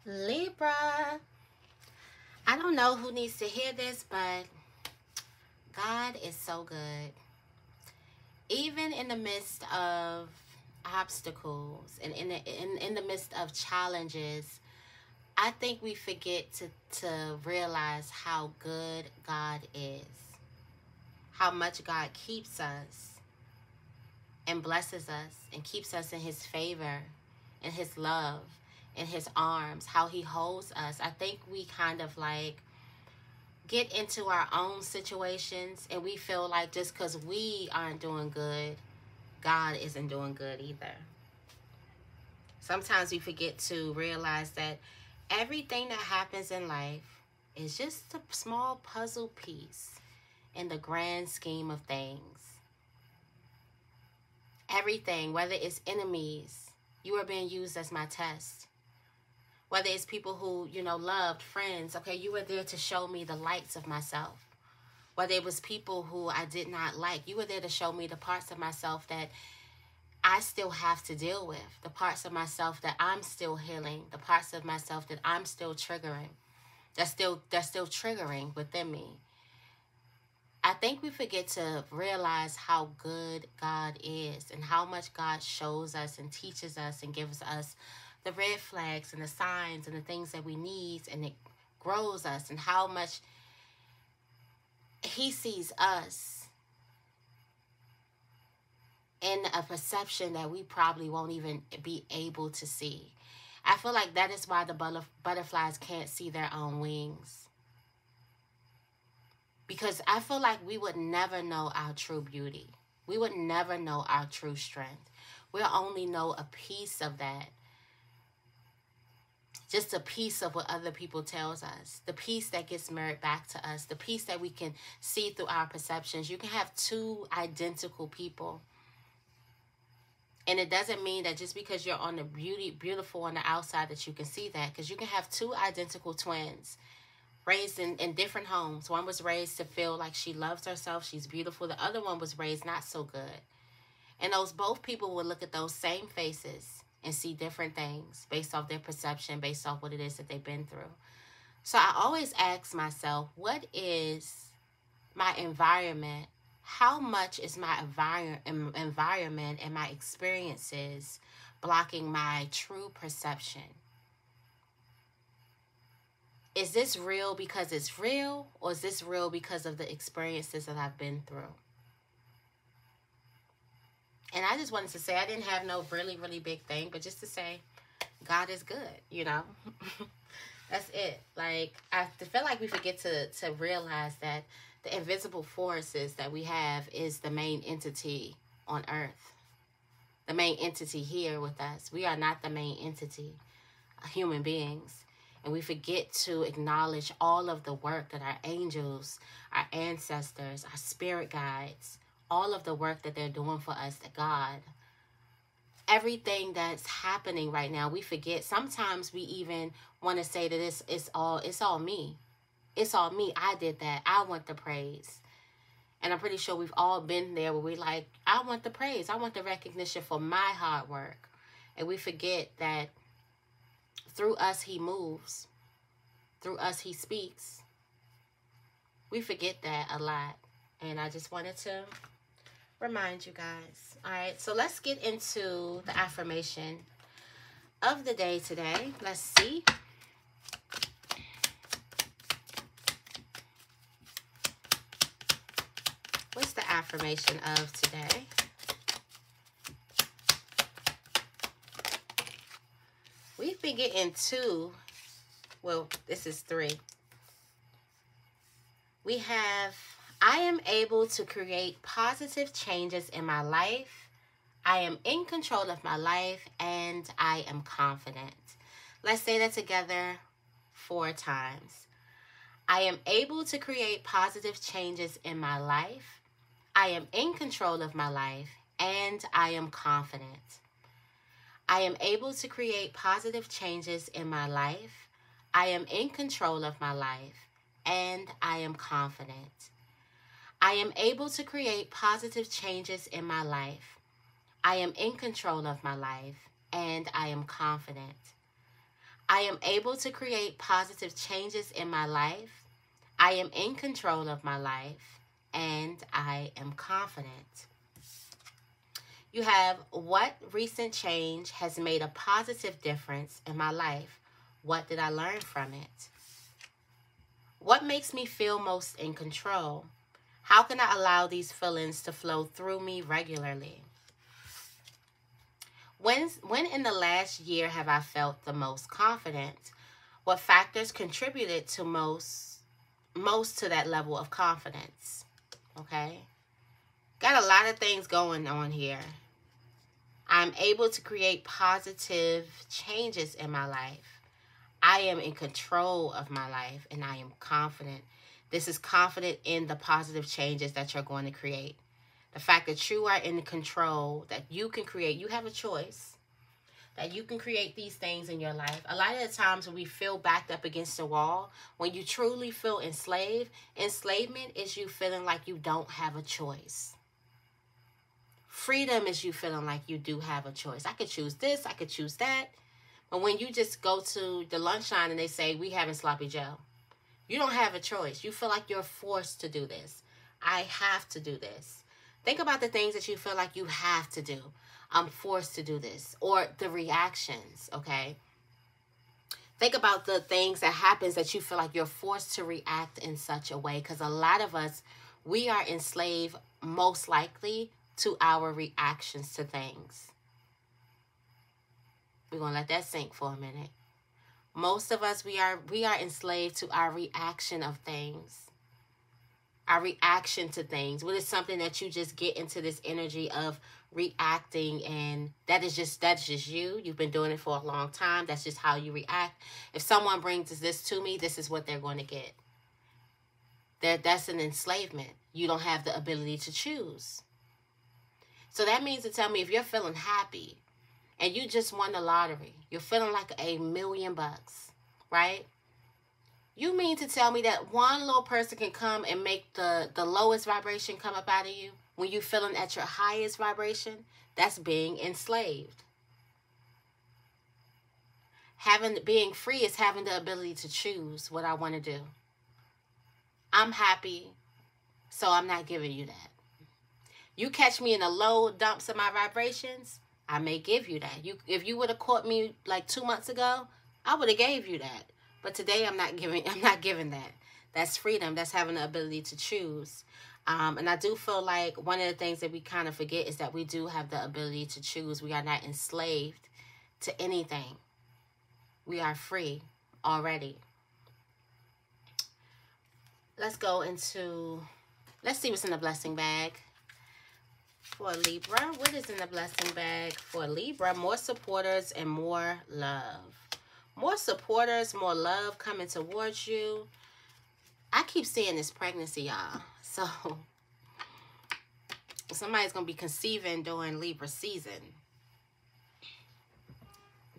Libra, I don't know who needs to hear this, but God is so good. Even in the midst of obstacles and in the midst of challenges, I think we forget to realize how good God is, how much God keeps us and blesses us and keeps us in his favor, in his love, in his arms, how he holds us. I think we kind of like get into our own situations and we feel like just because we aren't doing good, God isn't doing good either. Sometimes we forget to realize that everything that happens in life is just a small puzzle piece in the grand scheme of things. Everything, whether it's enemies, you are being used as my test. Whether it's people who, loved, friends, okay, you were there to show me the lights of myself. Whether it was people who I did not like, you were there to show me the parts of myself that I still have to deal with, the parts of myself that I'm still healing, the parts of myself that I'm still triggering, that's still triggering within me. I think we forget to realize how good God is and how much God shows us and teaches us and gives us the red flags and the signs and the things that we need, and it grows us, and how much he sees us in a perception that we probably won't even be able to see. I feel like that is why the butterflies can't see their own wings. Because I feel like we would never know our true beauty. We would never know our true strength. We'll only know a piece of that. Just a piece of what other people tells us. The piece that gets mirrored back to us. The piece that we can see through our perceptions. You can have two identical people. And it doesn't mean that just because you're on the beautiful on the outside that you can see that. Because you can have two identical twins raised in different homes. One was raised to feel like she loves herself, she's beautiful. The other one was raised not so good. And both people will look at those same faces and see different things based off their perception, based off what it is that they've been through. So I always ask myself, what is my environment? How much is my environment and my experiences blocking my true perception? Is this real because it's real, or is this real because of the experiences that I've been through? And I just wanted to say, I didn't have no really, really big thing, but just to say, God is good, That's it. Like, I feel like we forget to realize that the invisible forces that we have is the main entity on earth. The main entity here with us. We are not the main entity, human beings. And we forget to acknowledge all of the work that our angels, our ancestors, our spirit guides, all of the work that they're doing for us, that God, everything that's happening right now, we forget. Sometimes we even want to say that it's all me. It's all me. I did that. I want the praise. And I'm pretty sure we've all been there where we're like, I want the praise. I want the recognition for my hard work. And we forget that through us, he moves. Through us, he speaks. We forget that a lot. And I just wanted to remind you guys. All right, so let's get into the affirmation of the day today. Let's see. What's the affirmation of today? We've been getting two. Well, this is three. We have, I am able to create positive changes in my life. I am in control of my life, and I am confident. Let's say that together 4 times. I am able to create positive changes in my life. I am in control of my life, and I am confident. I am able to create positive changes in my life. I am in control of my life, and I am confident. I am able to create positive changes in my life. I am in control of my life, and I am confident. I am able to create positive changes in my life. I am in control of my life, and I am confident. You have, what recent change has made a positive difference in my life? What did I learn from it? What makes me feel most in control? How can I allow these feelings to flow through me regularly? When in the last year have I felt the most confident? What factors contributed to most to that level of confidence? Okay. Got a lot of things going on here. I'm able to create positive changes in my life. I am in control of my life, and I am confident. This is confident in the positive changes that you're going to create. The fact that you are in control, that you can create, you have a choice, that you can create these things in your life. A lot of the times when we feel backed up against the wall, when you truly feel enslaved, enslavement is you feeling like you don't have a choice. Freedom is you feeling like you do have a choice. I could choose this, I could choose that. But when you just go to the lunch line and they say, we having sloppy joe, you don't have a choice. You feel like you're forced to do this. I have to do this. Think about the things that you feel like you have to do. I'm forced to do this. Or the reactions, okay? Think about the things that happens that you feel like you're forced to react in such a way. Because a lot of us, we are enslaved most likely to our reactions to things. We're going to let that sink for a minute. Most of us, we are enslaved to our reaction of things. Our reaction to things. What is something that you just get into this energy of reacting, and that's just you. You've been doing it for a long time. That's just how you react. If someone brings this to me, this is what they're going to get. That's an enslavement. You don't have the ability to choose. So that means to tell me, if you're feeling happy and you just won the lottery, you're feeling like $1 million, right? You mean to tell me that one little person can come and make the lowest vibration come up out of you when you're feeling at your highest vibration? That's being enslaved. Being free is having the ability to choose what I want to do. I'm happy, so I'm not giving you that. You catch me in the low dumps of my vibrations, I may give you that. If you would have caught me like 2 months ago, I would have gave you that. But today I'm not giving that. That's freedom. That's having the ability to choose. And I do feel like one of the things that we kind of forget is that we do have the ability to choose. We are not enslaved to anything. We are free already. Let's see what's in the blessing bag for Libra. What is in the blessing bag for Libra? More supporters and more love. More supporters, more love coming towards you. I keep seeing this pregnancy, y'all. So somebody's going to be conceiving during Libra season.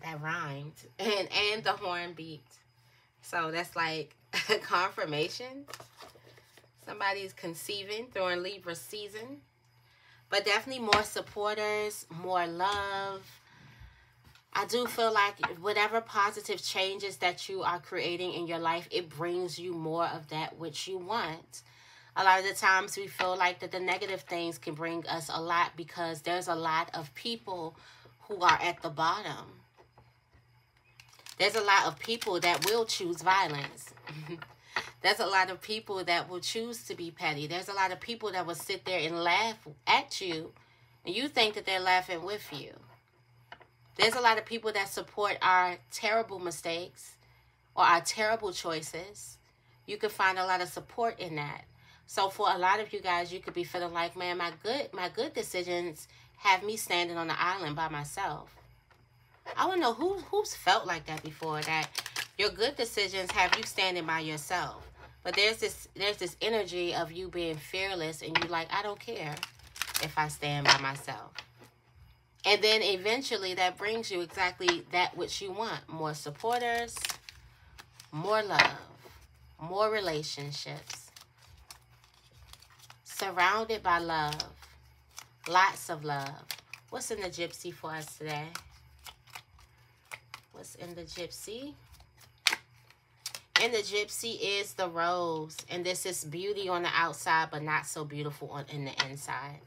That rhymed. And the horn beat. So that's like confirmation. Somebody's conceiving during Libra season. But definitely more supporters, more love. I do feel like whatever positive changes that you are creating in your life, it brings you more of that which you want. A lot of the times we feel like that the negative things can bring us a lot because there's a lot of people who are at the bottom. There's a lot of people that will choose violence. There's a lot of people that will choose to be petty. There's a lot of people that will sit there and laugh at you, and you think that they're laughing with you. There's a lot of people that support our terrible mistakes or our terrible choices. You can find a lot of support in that. So for a lot of you guys, you could be feeling like, man, my good decisions have me standing on the island by myself. I want to know who's felt like that before, that your good decisions have you standing by yourself. But there's this energy of you being fearless, and you like, I don't care if I stand by myself. And then eventually that brings you exactly that which you want. More supporters, more love, more relationships. Surrounded by love. Lots of love. What's in the Gypsy for us today? What's in the Gypsy? And the Gypsy is the Rose. And this is beauty on the outside, but not so beautiful in the inside.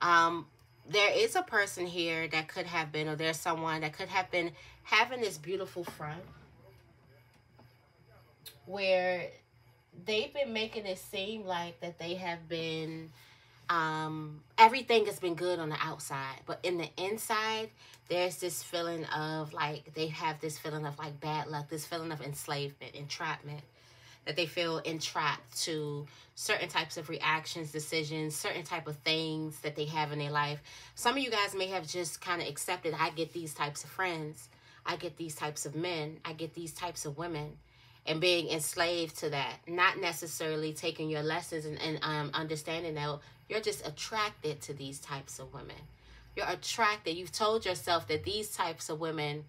There is a person here that could have been, or there's someone that could have been having this beautiful front where they've been making it seem like that they have been, everything has been good on the outside, but in the inside, there's this feeling of like, they have this feeling of like bad luck, this feeling of enslavement, entrapment, that they feel entrapped to certain types of reactions, decisions, certain type of things that they have in their life. Some of you guys may have just kind of accepted, I get these types of friends, I get these types of men, I get these types of women, and being enslaved to that, not necessarily taking your lessons and understanding that you're just attracted to these types of women. You're attracted. You've told yourself that these types of women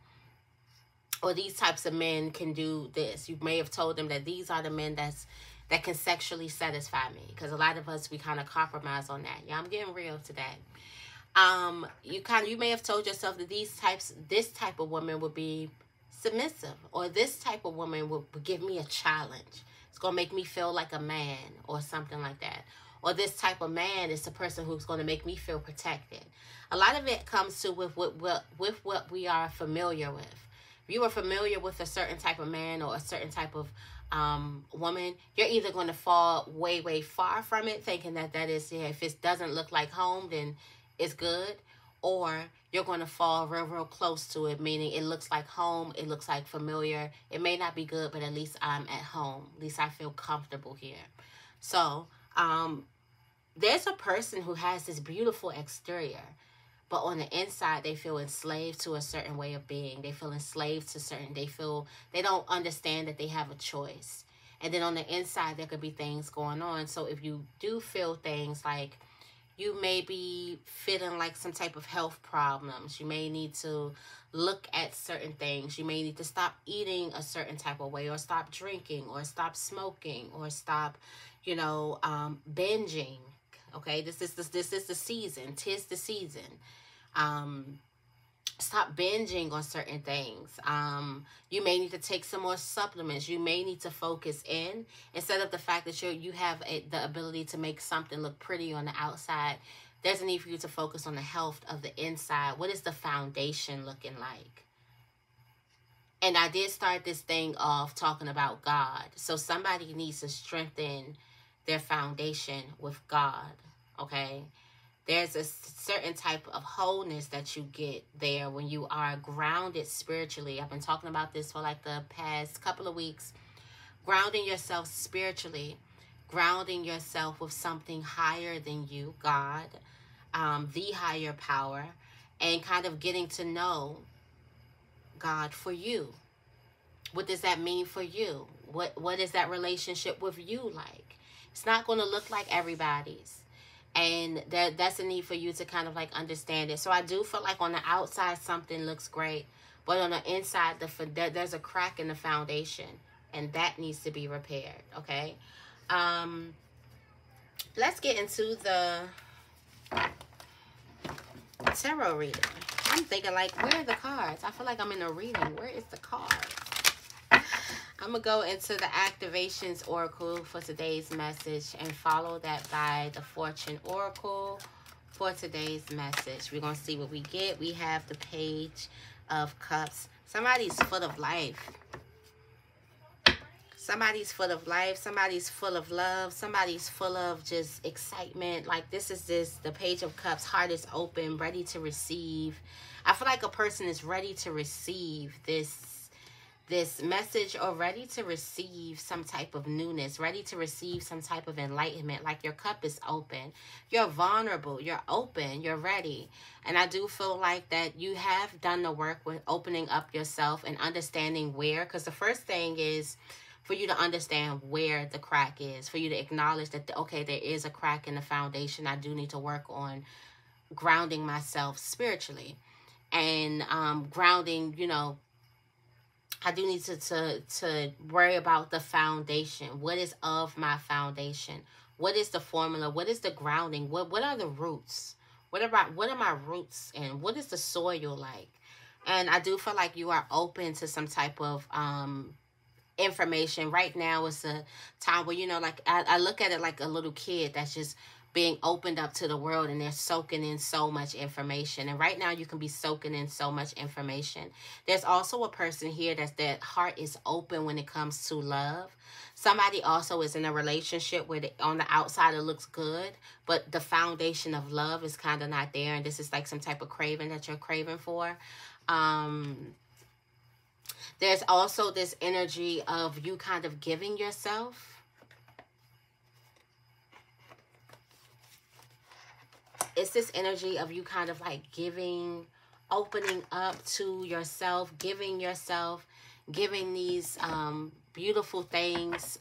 or these types of men can do this. You may have told them that these are the men that can sexually satisfy me. Because a lot of us, we kind of compromise on that. Yeah, I'm getting real today. You may have told yourself that this type of woman would be submissive, or this type of woman would give me a challenge. It's going to make me feel like a man or something like that. Or this type of man is the person who's going to make me feel protected. A lot of it comes to with what we are familiar with. If you are familiar with a certain type of man or a certain type of woman, you're either going to fall way, way far from it, thinking that is, yeah, if it doesn't look like home, then it's good. Or you're going to fall real, real close to it, meaning it looks like home, it looks like familiar. It may not be good, but at least I'm at home. At least I feel comfortable here. So, there's a person who has this beautiful exterior, but on the inside, they feel enslaved to a certain way of being. They feel enslaved to they don't understand that they have a choice. And then on the inside, there could be things going on. So if you do feel things like, you may be feeling like some type of health problems. You may need to look at certain things. You may need to stop eating a certain type of way, or stop drinking, or stop smoking, or stop, binging. Okay, this is the season. 'Tis the season. Stop binging on certain things. You may need to take some more supplements. You may need to focus in, instead of the fact that you have the ability to make something look pretty on the outside. There's a need for you to focus on the health of the inside. What is the foundation looking like? And I did start this thing off talking about God. So somebody needs to strengthen their foundation with God, okay? There's a certain type of wholeness that you get there when you are grounded spiritually. I've been talking about this for like the past couple of weeks. Grounding yourself spiritually. Grounding yourself with something higher than you, God, the higher power, and kind of getting to know God for you. What does that mean for you? What is that relationship with you like? It's not going to look like everybody's. And that's a need for you to kind of like understand it. So I do feel like on the outside, something looks great. But on the inside, there's a crack in the foundation. And that needs to be repaired, okay? Let's get into the tarot reading. I'm thinking like, where are the cards? I feel like I'm in a reading. Where is the card? I'm going to go into the activations oracle for today's message and follow that by the fortune oracle for today's message. We're going to see what we get. We have the Page of Cups. Somebody's full of life. Somebody's full of life. Somebody's full of love. Somebody's full of just excitement. Like the Page of Cups. Heart is open, ready to receive. I feel like a person is ready to receive this message, or ready to receive some type of newness, ready to receive some type of enlightenment. Like your cup is open. You're vulnerable. You're open. You're ready. And I do feel like that you have done the work with opening up yourself and understanding where. Because the first thing is for you to understand where the crack is. For you to acknowledge that, okay, there is a crack in the foundation. I do need to work on grounding myself spiritually. And grounding, I do need to worry about the foundation. What is of my foundation? What is the formula? What is the grounding? What are the roots? What are my roots, and what is the soil like? And I do feel like you are open to some type of information. Right now is a time where, you know, like I look at it like a little kid that's just being opened up to the world, and they're soaking in so much information. And right now you can be soaking in so much information. There's also a person here that heart is open when it comes to love. Somebody also is in a relationship where on the outside it looks good, but the foundation of love is kind of not there. And this is like some type of craving that you're craving for. There's also this energy of you kind of giving yourself. It's this energy of you kind of like giving, opening up to yourself, giving these beautiful things.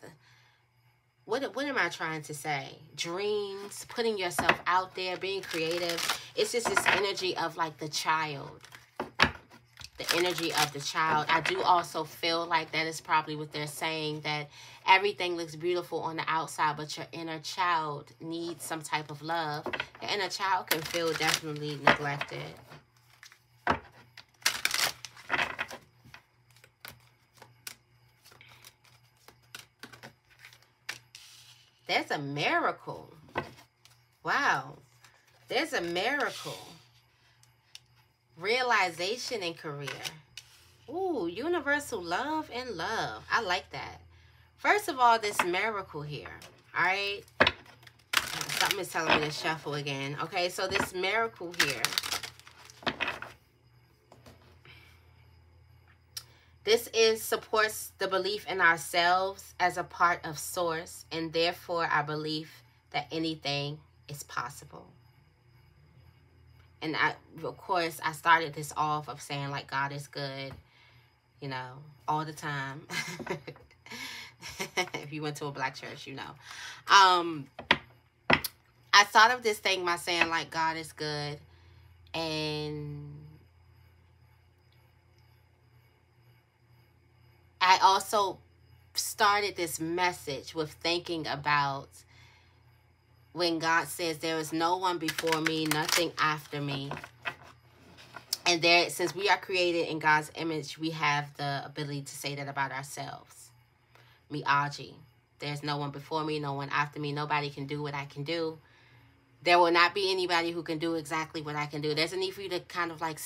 What am I trying to say? Dreams, putting yourself out there, being creative. It's just this energy of like the child. The energy of the child. I do also feel like that is probably what they're saying, that everything looks beautiful on the outside, but your inner child needs some type of love. Your inner child can feel definitely neglected. There's a miracle. Wow. There's a miracle. Realization in career. Ooh, universal love and love. I like that. First of all, this miracle here. All right. Something is telling me to shuffle again. Okay, so this miracle here. This supports the belief in ourselves as a part of source, and therefore our belief that anything is possible. And of course, I started this off of saying like God is good, you know, all the time. If you went to a black church, you know. I thought of this thing by saying like God is good, and I also started this message with thinking about when God says there is no one before me, nothing after me. And there, since we are created in God's image, we have the ability to say that about ourselves. Me, Auji. There's no one before me, no one after me. Nobody can do what I can do. There will not be anybody who can do exactly what I can do. There's a need for you to kind of like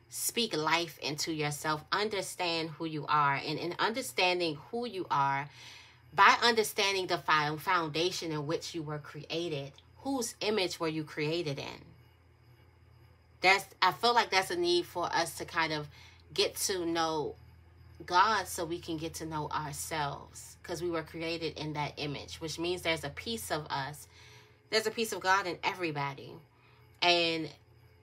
speak life into yourself. Understand who you are. And in understanding who you are, by understanding the foundation in which you were created, whose image were you created in? I feel like that's a need for us to kind of get to know God so we can get to know ourselves, because we were created in that image, which means there's a piece of us. There's a piece of God in everybody. And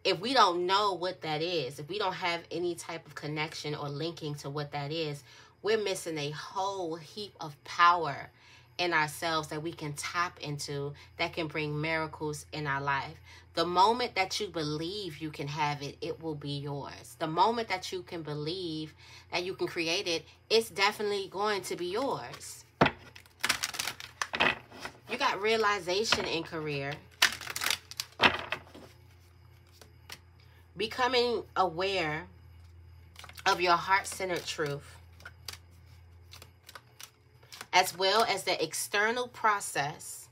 if we don't know what that is, if we don't have any type of connection or linking to what that is, we're missing a whole heap of power in ourselves that we can tap into, that can bring miracles in our life. The moment that you believe you can have it, it will be yours. The moment that you can believe that you can create it, it's definitely going to be yours. You got realization in career. Becoming aware of your heart-centered truth, as well as the external process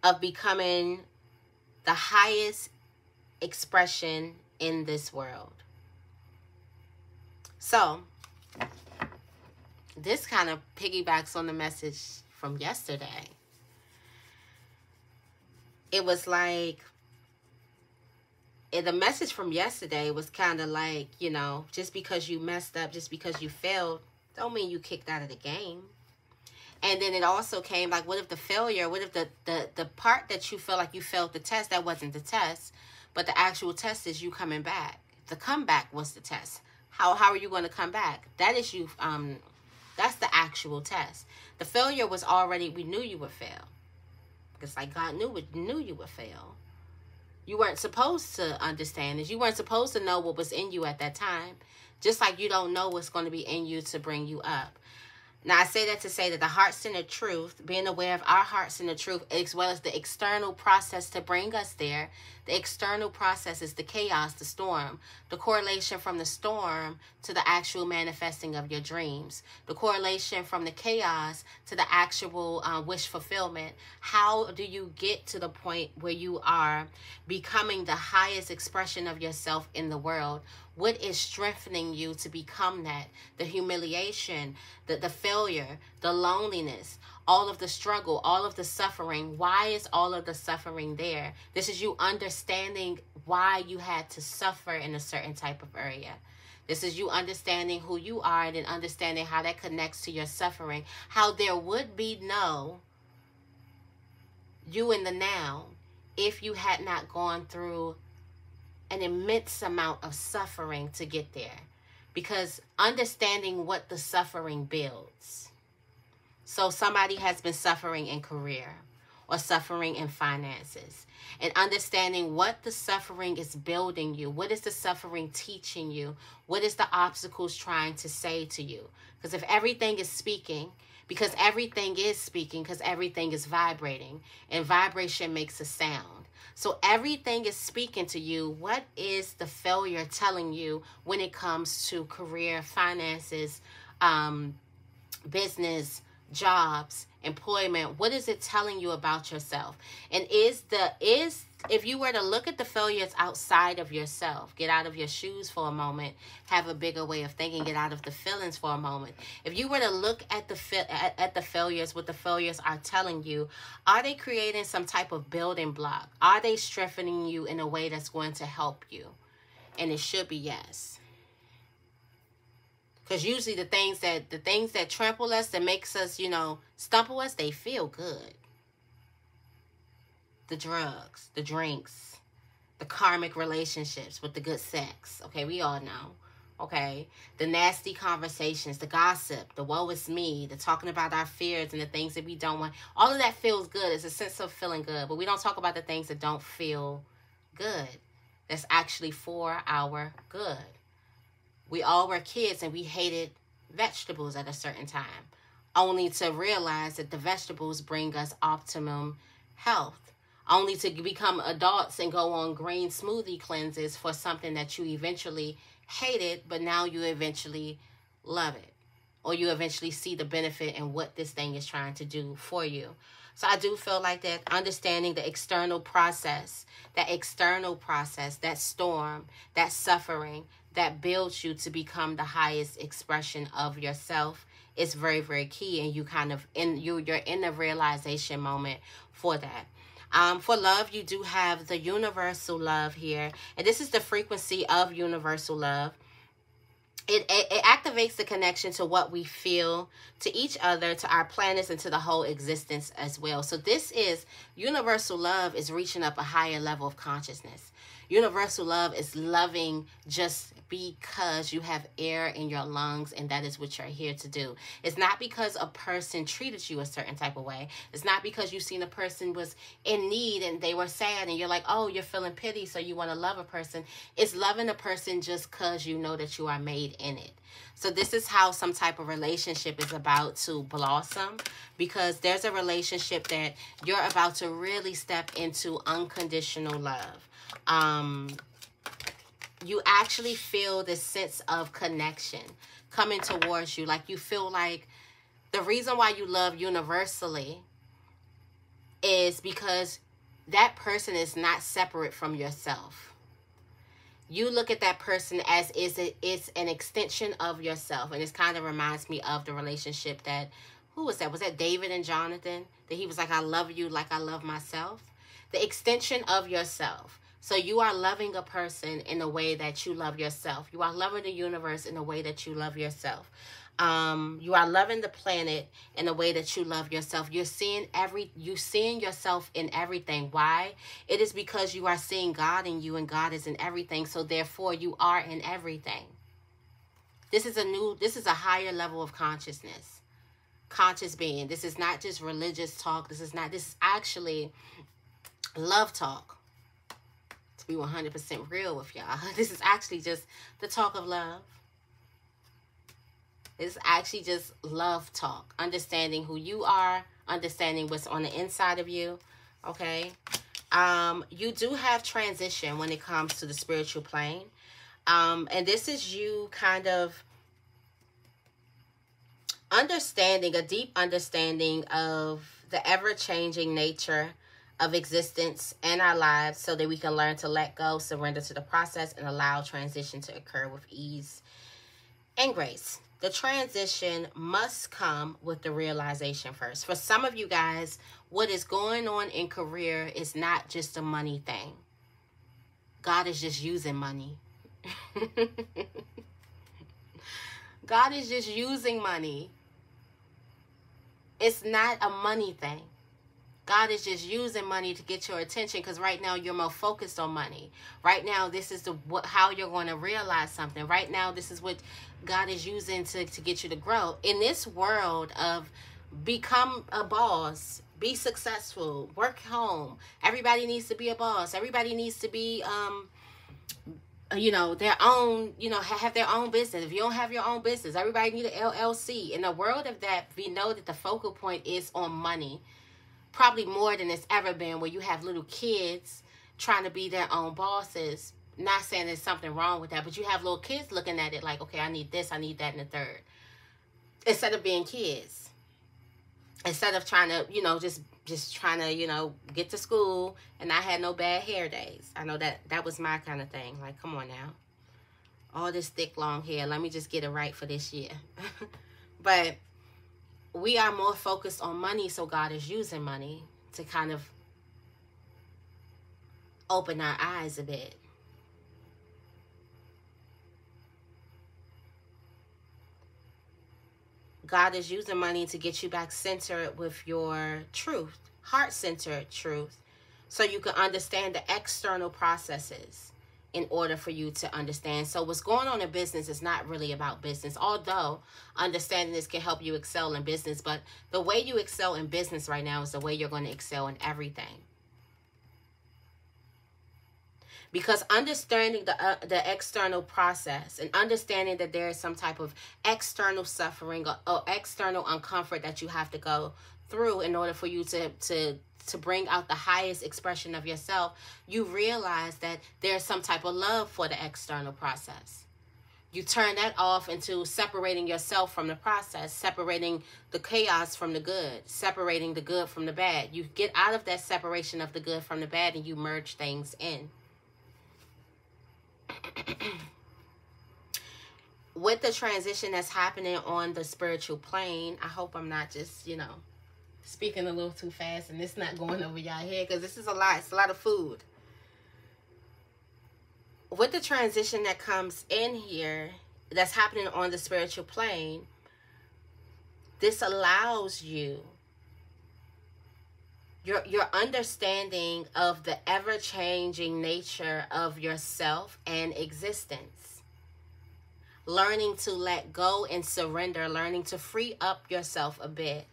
of becoming the highest expression in this world. So, this kind of piggybacks on the message from yesterday. It was like, the message from yesterday was kind of like, you know, just because you messed up, just because you failed, don't mean you kicked out of the game. And then it also came like, what if the failure, what if the part that you feel like you failed the test, that wasn't the test, but the actual test is you coming back. The comeback was the test. How are you going to come back? That is you, that's the actual test. The failure was already, we knew you would fail. It's like God knew you would fail. You weren't supposed to understand this. You weren't supposed to know what was in you at that time. Just like you don't know what's going to be in you to bring you up. Now, I say that to say that the heart-centered truth, being aware of our heart-centered truth, as well as the external process to bring us there, the external process is the chaos, the storm, the correlation from the storm to the actual manifesting of your dreams, the correlation from the chaos to the actual wish fulfillment. How do you get to the point where you are becoming the highest expression of yourself in the world? What is strengthening you to become that? The humiliation, the failure, the loneliness, all of the struggle, all of the suffering. Why is all of the suffering there? This is you understanding why you had to suffer in a certain type of area. This is you understanding who you are and then understanding how that connects to your suffering. How there would be no you in the now if you had not gone through an immense amount of suffering to get there, because understanding what the suffering builds. So somebody has been suffering in career or suffering in finances, and understanding what the suffering is building you. What is the suffering teaching you? What is the obstacles trying to say to you? Because if everything is speaking, because everything is speaking, because everything is vibrating, and vibration makes a sound. So everything is speaking to you. What is the failure telling you when it comes to career, finances, business, jobs, employment? What is it telling you about yourself? And if you were to look at the failures outside of yourself, get out of your shoes for a moment, have a bigger way of thinking, get out of the feelings for a moment. If you were to look at the failures, what the failures are telling you, are they creating some type of building block? Are they strengthening you in a way that's going to help you? And it should be yes. Because usually the things that trample us, that makes us, stumble us, they feel good. The drugs, the drinks, the karmic relationships with the good sex. Okay, we all know. Okay, the nasty conversations, the gossip, the woe is me, the talking about our fears and the things that we don't want. All of that feels good. It's a sense of feeling good. But we don't talk about the things that don't feel good. That's actually for our good. We all were kids and we hated vegetables at a certain time, only to realize that the vegetables bring us optimum health, only to become adults and go on green smoothie cleanses for something that you eventually hated, but now you eventually love it, or you eventually see the benefit in what this thing is trying to do for you. So I do feel like that understanding the external process, that storm, that suffering, that builds you to become the highest expression of yourself is very, very key. And you kind of you're in the realization moment for that. For love, you do have the universal love here. And this is the frequency of universal love. It activates the connection to what we feel, to each other, to our planets, and to the whole existence as well. So this is universal love is reaching up a higher level of consciousness. Universal love is loving just because you have air in your lungs and that is what you're here to do. It's not because a person treated you a certain type of way. It's not because you've seen a person was in need and they were sad and you're like, oh, you're feeling pity, so you want to love a person. It's loving a person just because you know that you are made in it. So this is how some type of relationship is about to blossom, because there's a relationship that you're about to really step into unconditional love. You actually feel this sense of connection coming towards you. Like you feel like the reason why you love universally is because that person is not separate from yourself. You look at that person as it's an extension of yourself. And this kind of reminds me of the relationship that, who was that? Was that David and Jonathan? That he was like, I love you like I love myself. The extension of yourself. So you are loving a person in a way that you love yourself. You are loving the universe in a way that you love yourself. You are loving the planet in a way that you love yourself. You're seeing yourself in everything. Why? It is because you are seeing God in you, and God is in everything. So therefore you are in everything. This is a higher level of consciousness. Conscious being. This is not just religious talk. This is actually love talk. To be 100% real with y'all. This is actually just the talk of love. It's actually just love talk. Understanding who you are. Understanding what's on the inside of you. Okay. You do have transition when it comes to the spiritual plane. And this is you kind of understanding, a deep understanding of the ever-changing nature of existence and our lives, so that we can learn to let go, surrender to the process, and allow transition to occur with ease and grace. The transition must come with the realization first. For some of you guys, what is going on in career is not just a money thing. God is just using money. God is just using money. It's not a money thing. God is just using money to get your attention, because right now you're more focused on money. Right now, this is how you're going to realize something. Right now, this is what God is using to get you to grow. In this world of become a boss, be successful, work home, everybody needs to be a boss. Everybody needs to be, their own, have their own business. If you don't have your own business, everybody need an LLC. In the world of that, we know that the focal point is on money. Probably more than it's ever been, where you have little kids trying to be their own bosses. Not saying there's something wrong with that, but you have little kids looking at it like, okay, I need this, I need that, and the third. Instead of being kids. Instead of trying to, just trying to, get to school and not have no bad hair days. I know that was my kind of thing. Like, come on now. All this thick, long hair. Let me just get it right for this year. But we are more focused on money, so God is using money to kind of open our eyes a bit. God is using money to get you back centered with your truth, heart-centered truth, so you can understand the external processes in order for you to understand. So what's going on in business is not really about business, although understanding this can help you excel in business. But the way you excel in business right now is the way you're going to excel in everything. Because understanding the external process and understanding that there is some type of external suffering or external uncomfort that you have to go through in order for you to bring out the highest expression of yourself, you realize that there's some type of love for the external process. You turn that off into separating yourself from the process, separating the chaos from the good, separating the good from the bad. You get out of that separation of the good from the bad and you merge things in. With the transition that's happening on the spiritual plane, I hope I'm not just, speaking a little too fast and it's not going over y'all head, because this is a lot. It's a lot of food. With the transition that comes in here, that's happening on the spiritual plane, this allows you your understanding of the ever-changing nature of yourself and existence. Learning to let go and surrender, learning to free up yourself a bit,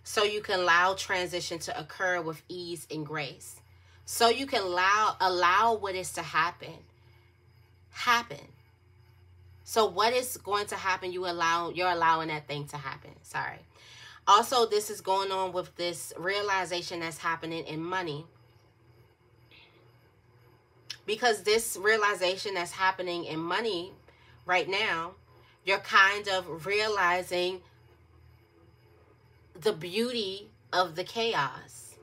so you can allow transition to occur with ease and grace. So you can allow what is to happen. So what is going to happen, you're allowing that thing to happen. Sorry. Also, this is going on with this realization that's happening in money. Because this realization that's happening in money right now, you're kind of realizing the beauty of the chaos.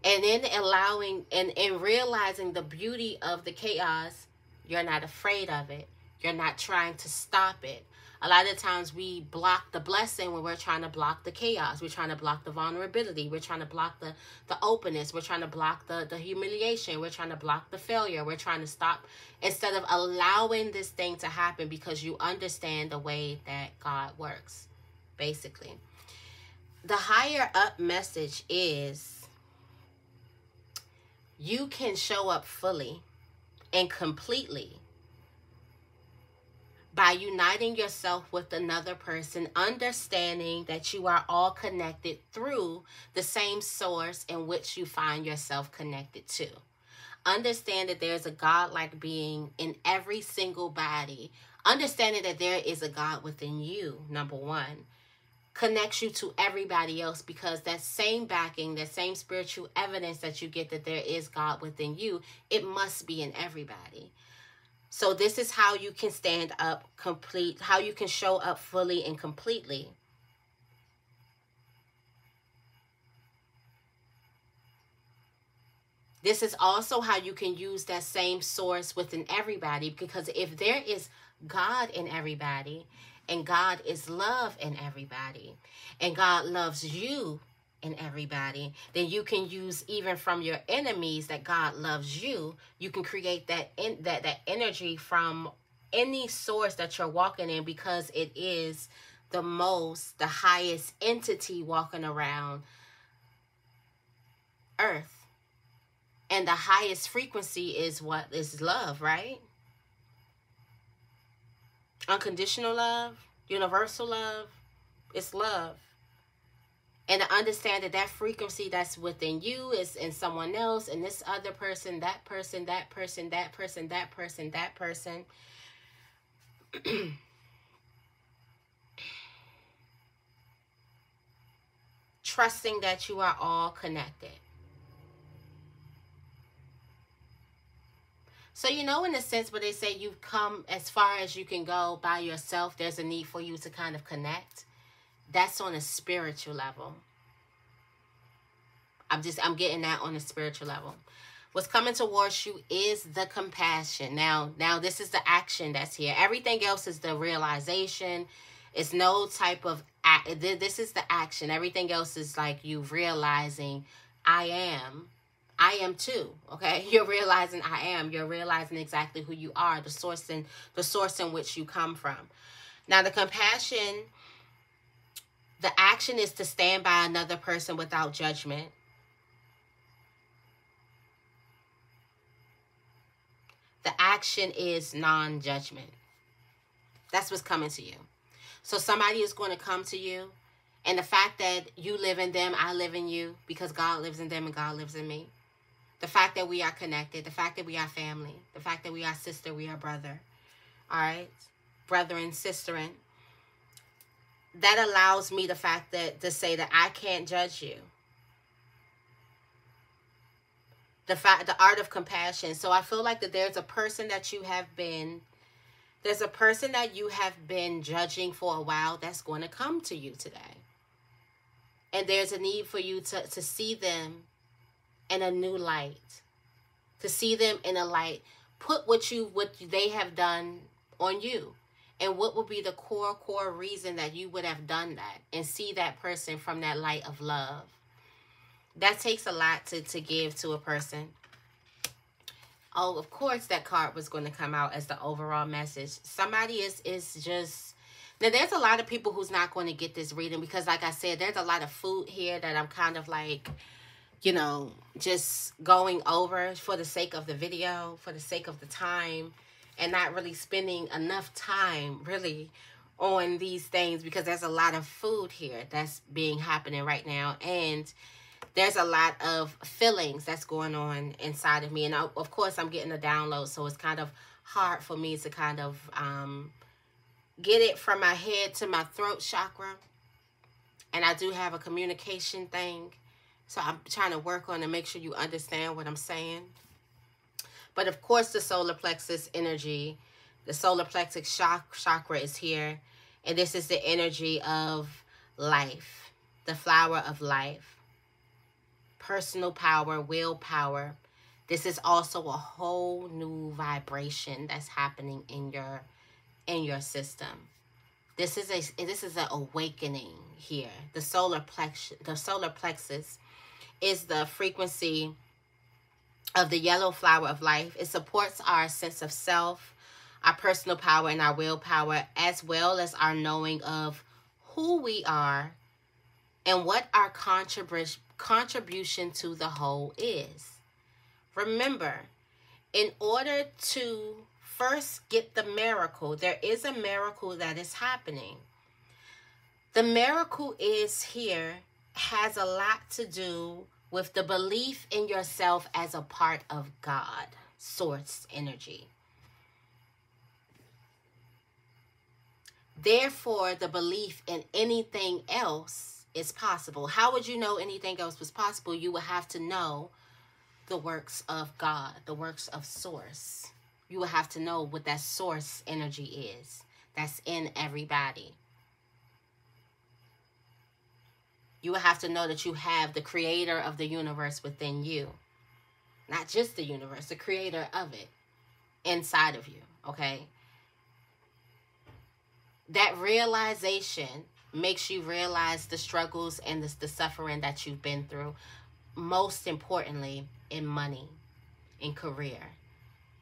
And in allowing and realizing the beauty of the chaos, you're not afraid of it. You're not trying to stop it. A lot of times we block the blessing when we're trying to block the chaos. We're trying to block the vulnerability. We're trying to block the openness. We're trying to block the humiliation. We're trying to block the failure. We're trying to stop instead of allowing this thing to happen, because you understand the way that God works, basically. The higher up message is you can show up fully and completely by uniting yourself with another person, understanding that you are all connected through the same source in which you find yourself connected to. Understand that there's a God-like being in every single body. Understanding that there is a God within you, number one, connects you to everybody else, because that same backing, that same spiritual evidence that you get that there is God within you, it must be in everybody. So this is how you can stand up complete, how you can show up fully and completely. This is also how you can use that same source within everybody, because if there is God in everybody, and God is love in everybody, and God loves you in everybody, then you can use even from your enemies that God loves you. You can create that energy from any source that you're walking in, because it is the highest entity walking around earth. And the highest frequency is what? Is love, right? Unconditional love, universal love, it's love. And to understand that that frequency that's within you is in someone else, and this other person, that person, that person, that person, that person, that person. Trusting that you are all connected. So, you know, in a sense where they say you've come as far as you can go by yourself, there's a need for you to kind of connect. That's on a spiritual level. I'm getting that on a spiritual level. What's coming towards you is the compassion. Now this is the action that's here. Everything else is the realization. It's no type of this is the action. Everything else is like you realizing I am too. Okay, you're realizing I am. You're realizing exactly who you are, the source in which you come from. Now the compassion, the action is to stand by another person without judgment. The action is non-judgment. That's what's coming to you. So somebody is going to come to you, and the fact that you live in them, I live in you, because God lives in them and God lives in me. The fact that we are connected, the fact that we are family, the fact that we are sister, we are brother. All right? Brethren, sisterin. That allows me the fact that to say that I can't judge you. The art of compassion. So I feel like that there's a person that you have been judging for a while that's going to come to you today. And there's a need for you to see them in a new light. To see them in a light. Put what they have done on you. And what would be the core reason that you would have done that. And see that person from that light of love. That takes a lot to give to a person. Oh, of course that card was going to come out as the overall message. Somebody is just... Now, there's a lot of people who's not going to get this reading because, like I said, there's a lot of food here that I'm kind of like, you know, just going over for the sake of the video, for the sake of the time, and not really spending enough time, really, on these things because there's a lot of food here that's happening right now. And there's a lot of feelings that's going on inside of me. And of course, I'm getting a download, so it's kind of hard for me to kind of get it from my head to my throat chakra. And I do have a communication thing, so I'm trying to work on to make sure you understand what I'm saying. But of course, the solar plexus energy, the solar plexus chakra is here. And this is the energy of life, the flower of life. Personal power, willpower. This is also a whole new vibration that's happening in your system. This is an awakening here. The solar plexus is the frequency of the yellow flower of life. It supports our sense of self, our personal power, and our willpower, as well as our knowing of who we are and what our contribution to the whole is. Remember, in order to first get the miracle, there is a miracle that is happening. The miracle is here, has a lot to do with the belief in yourself as a part of God, source energy. Therefore, the belief in anything else is possible. How would you know anything else was possible? You would have to know the works of God, the works of source. You would have to know what that source energy is that's in everybody. You would have to know that you have the creator of the universe within you. Not just the universe, the creator of it inside of you, okay? That realization makes you realize the struggles and the suffering that you've been through. Most importantly, in money, in career,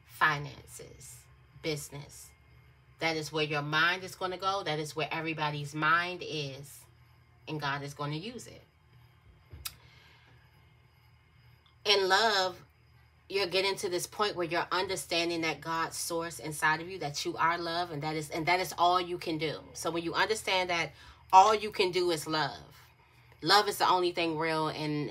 finances, business. That is where your mind is going to go. That is where everybody's mind is. And God is going to use it. In love, you're getting to this point where you're understanding that God's source inside of you, that you are love, and that is all you can do. So when you understand that all you can do is love, love is the only thing real and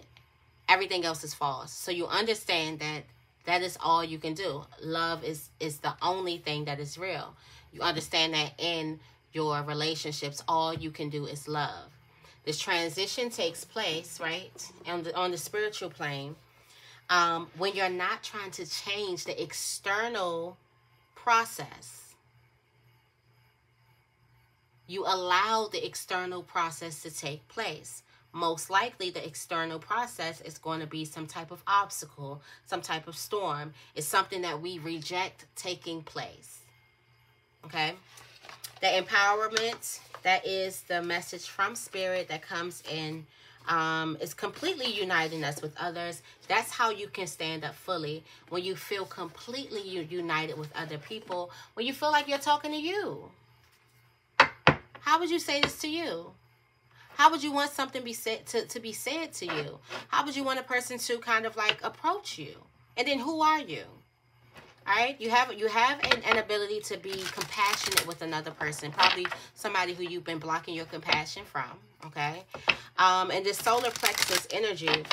everything else is false. So you understand that that is all you can do. Love is the only thing that is real. You understand that in your relationships, all you can do is love. This transition takes place, right, on the spiritual plane, when you're not trying to change the external process. You allow the external process to take place. Most likely, the external process is going to be some type of obstacle, some type of storm. It's something that we reject taking place. Okay? The empowerment, that is the message from Spirit that comes in, is completely uniting us with others. That's how you can stand up fully, when you feel completely united with other people, when you feel like you're talking to you. How would you say this to you? How would you want something to be said to you? How would you want a person to kind of like approach you? And then who are you? All right, you have an ability to be compassionate with another person, probably somebody who you've been blocking your compassion from, okay? And this solar plexus energy,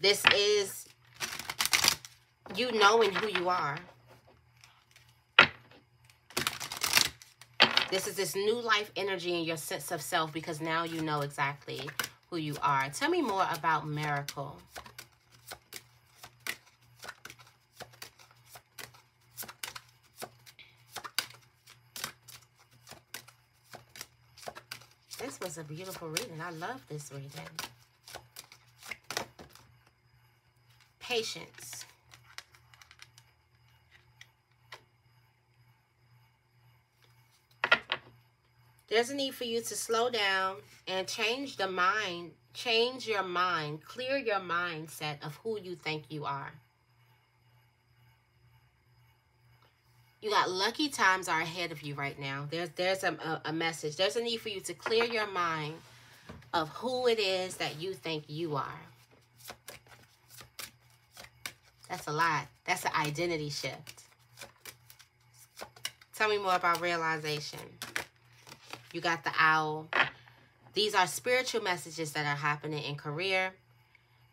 this is you knowing who you are. This is this new life energy in your sense of self, because now you know exactly who you are. Tell me more about miracle. This was a beautiful reading. I love this reading. Patience. There's a need for you to slow down and change the mind. Change your mind. Clear your mindset of who you think you are. You got lucky times are ahead of you right now. There's a message. There's a need for you to clear your mind of who it is that you think you are. That's a lot. That's an identity shift. Tell me more about realization. You got the owl. These are spiritual messages that are happening in career,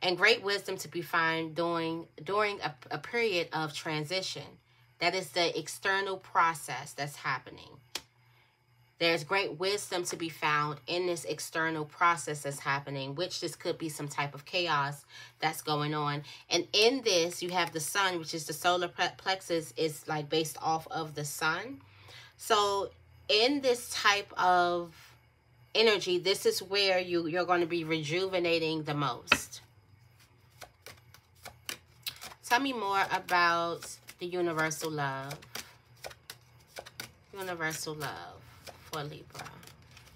and great wisdom to be found during a period of transition. That is the external process that's happening. There's great wisdom to be found in this external process that's happening, which this could be some type of chaos that's going on. And in this, you have the sun, which is the solar plexus, is like based off of the sun. So in this type of energy, this is where you're going to be rejuvenating the most. Tell me more about the universal love. Universal love for Libra.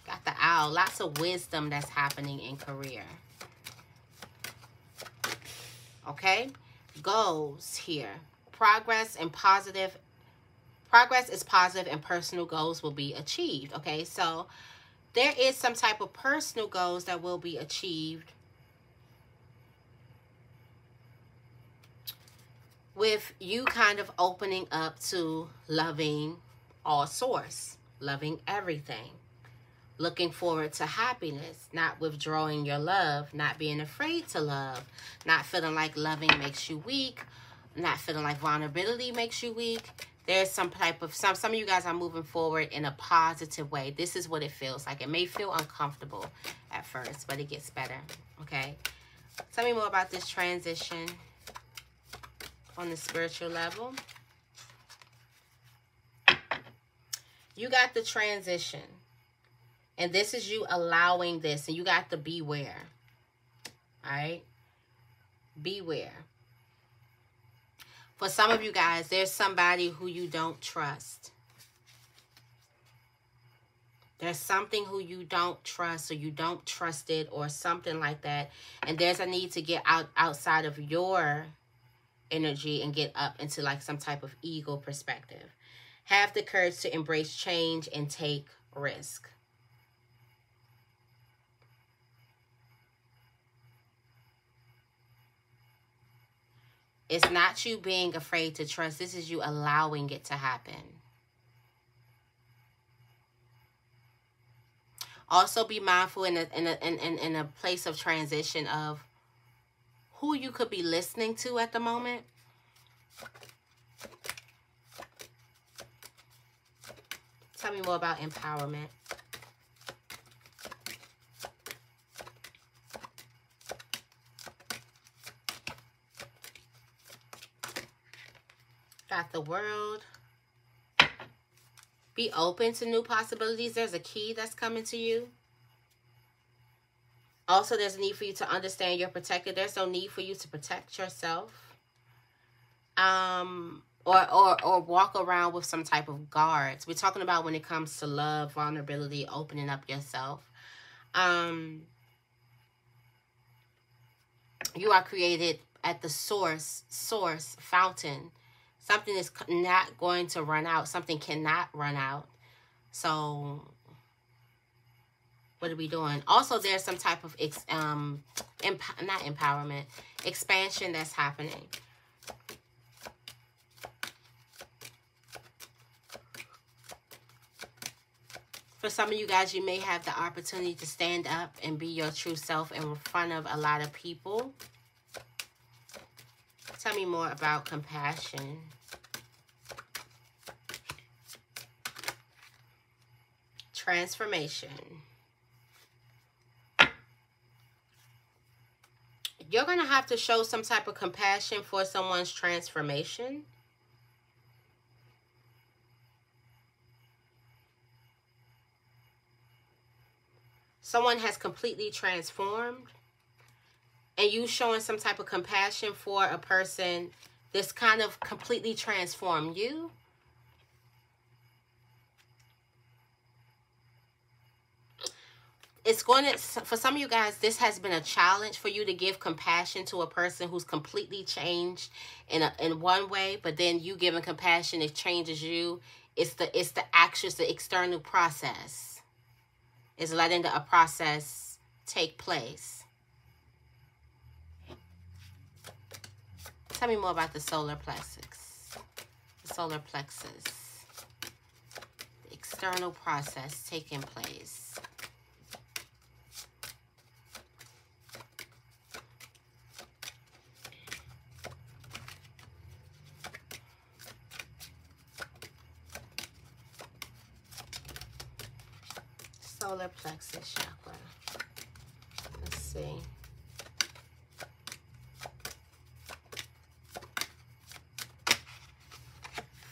Got the owl. Lots of wisdom that's happening in career. Okay? Goals here. Progress is positive and personal goals will be achieved. Okay? So there is some type of personal goals that will be achieved with you kind of opening up to loving all source, loving everything. looking forward to happiness, not withdrawing your love, not being afraid to love, not feeling like loving makes you weak, not feeling like vulnerability makes you weak. There's some type of, some of you guys are moving forward in a positive way. This is what it feels like. It may feel uncomfortable at first, but it gets better, okay? Tell me more about this transition on the spiritual level. You got the transition. And this is you allowing this. And you got the beware. All right? Beware. For some of you guys, there's somebody who you don't trust. There's something who you don't trust, or you don't trust it, or something like that. And there's a need to get outside of your energy and get up into like some type of ego perspective. Have the courage to embrace change and take risk. It's not you being afraid to trust. This is you allowing it to happen. Also be mindful in a place of transition of who you could be listening to at the moment. Tell me more about empowerment. Got the World. Be open to new possibilities. There's a key that's coming to you. Also, there's a need for you to understand you're protected. There's no need for you to protect yourself. Or walk around with some type of guards. We're talking about when it comes to love, vulnerability, opening up yourself. You are created at the source, fountain. Something is not going to run out. Something cannot run out. So, what are we doing? Also, there's some type of, not empowerment, expansion that's happening. For some of you guys, you may have the opportunity to stand up and be your true self in front of a lot of people. Tell me more about compassion. Transformation. You're going to have to show some type of compassion for someone's transformation. Someone has completely transformed, and you showing some type of compassion for a person that's kind of completely transformed you. It's going to, for some of you guys, this has been a challenge for you to give compassion to a person who's completely changed in one way, but then you giving compassion, it changes you. It's the actions, the external process. It's letting a process take place. Tell me more about the solar plexus. The solar plexus. The external process taking place. Solar plexus chakra. Let's see.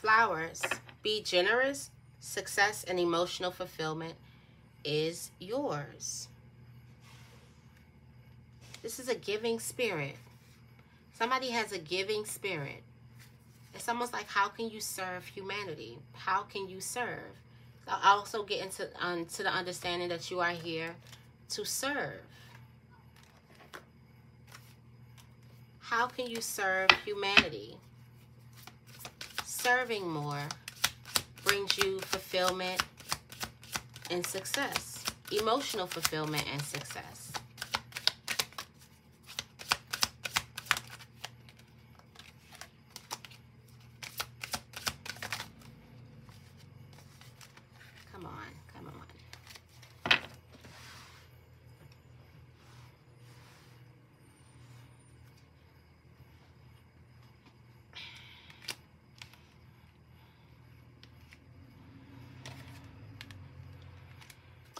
Flowers. Be generous. Success and emotional fulfillment is yours. This is a giving spirit. Somebody has a giving spirit. It's almost like, how can you serve humanity? How can you serve? I also get into to the understanding that you are here to serve. How can you serve humanity? Serving more brings you fulfillment and success. Emotional fulfillment and success. Come on, come on.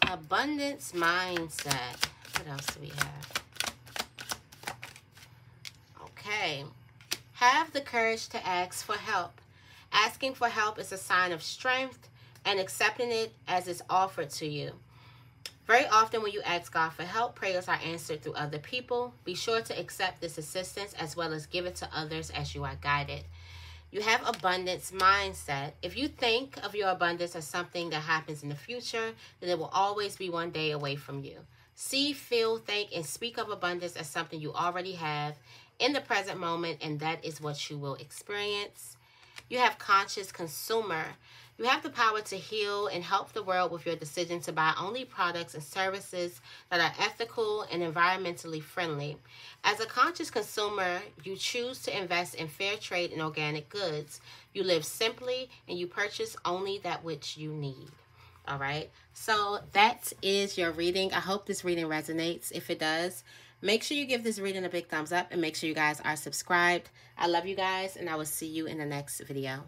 Abundance mindset. What else do we have? Okay. Have the courage to ask for help. Asking for help is a sign of strength, and accepting it as it's offered to you. Very often when you ask God for help, prayers are answered through other people. Be sure to accept this assistance as well as give it to others as you are guided. You have abundance mindset. If you think of your abundance as something that happens in the future, then it will always be one day away from you. See, feel, think, and speak of abundance as something you already have in the present moment, and that is what you will experience. You have conscious consumer. You have the power to heal and help the world with your decision to buy only products and services that are ethical and environmentally friendly. As a conscious consumer, you choose to invest in fair trade and organic goods. You live simply and you purchase only that which you need. All right. So that is your reading. I hope this reading resonates. If it does, make sure you give this reading a big thumbs up and make sure you guys are subscribed. I love you guys, and I will see you in the next video.